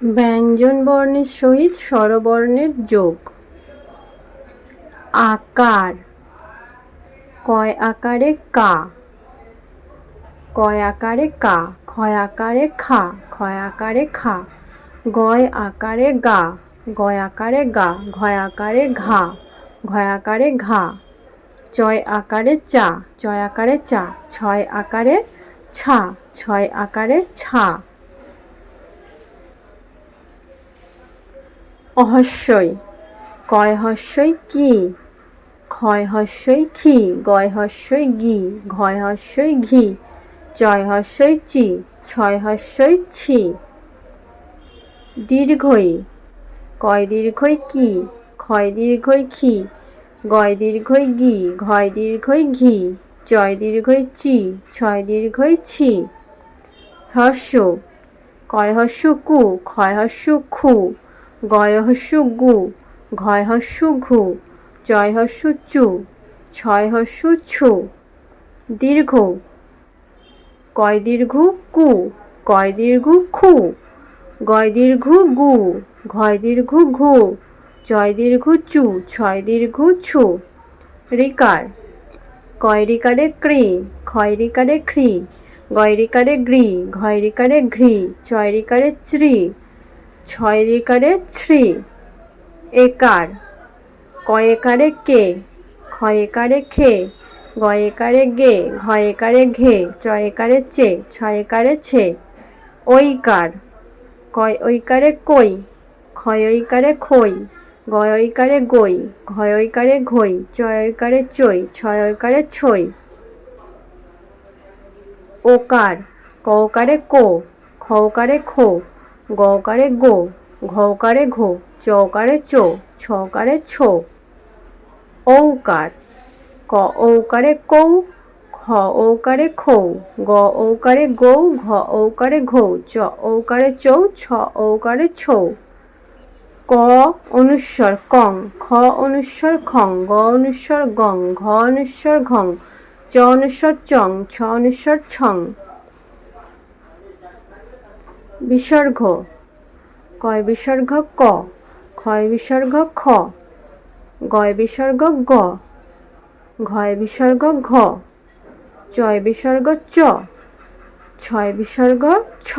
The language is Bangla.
ব্যঞ্জন বর্ণের সহিত স্বরবর্ণের যোগ। আকার। কয় আকারে কা, কয় আকারে কা, ক্ষয় আকারে খা, ক্ষয় আকারে খা, গয় আকারে গা, গয় আকারে গা, ঘয় আকারে ঘা, ঘয় আকারে ঘা, চয় আকারে চা, চয় আকারে চা, ছয় আকারে ছা, ছয় আকারে ছা। অহস্যই। কয় হস্যই কি, ক্ষয় হস্যই ক্ষি, গয় হস্যই গি, ঘয় হস্যই ঘি, চয় হস্যই চি, ছয় হস্যই ছি। দীর্ঘই। কয় দীর্ঘই কি, ক্ষয় দীর্ঘই ক্ষি, গয় দীর্ঘই গি, ঘয় দীর্ঘই ঘি, চয় দীর্ঘই চি, ছয় দীর্ঘই ছি। হ্রস্ব। কয় হস্য কু, ক্ষয় হস্য খু, গয় হস্য গু, ঘয় হস্য ঘু, চয় হস্য চু, ছয় হস্য ছু। দীর্ঘ। কয় দীর্ঘ কু, কয় দীর্ঘ খু, গয় দীর্ঘ গু, ঘয় দীর্ঘ ঘু, চয় দীর্ঘ চু, ছয় দীর্ঘ ছু। ঋকার। কয় ঋকারে কৃ, ক্ষয় ঋকারে খ্রি, গয় ঋকারে গৃ, ঘয় ঋকারে ঘৃ, চয় ঋকারে চৃ, ছয় ঋকারে ছ্রি। একার। কয় একারে কে, ক্ষয় একারে খে, গয় একারে গে, ঘয় একারে ঘে, চয় একারে চে, ছয় একারে ছে। ঐকার। কয় ঐকারে কই, ক্ষয় ঐকারে খই, গয় ঐকারে গই, ঘয় ঐকারে ঘই, চয় ঐকারে চই, ছয় ঐকারে ছই। ওকার। ক ওকারে কো, খ ওকারে খো, গ ওকারে গো, ঘ ওকারে ঘো, চ ওকারে চো, ছ ওকারে ছো। ঔকার। ক ঔকারে কৌ, খ ঔকারে খৌ, গ ঔকারে গৌ, ঘ ঔকারে ঘৌ, চ ঔকারে চৌ, ছ ঔকারে ছৌ। ক অনুস্বর কং, খ অনুস্বর খং, গ অনুস্বর গং, ঘ অনুস্বর ঘং, চ অনুস্বর চং, ছ অনুস্বর ছং। বিসর্গ। কয় বিসর্গ ক, ক্ষয় বিসর্গ খ, গয় বিসর্গ গ, ঘয় বিসর্গ ঘ, চয় বিসর্গ চ, ছয় বিসর্গ ছ।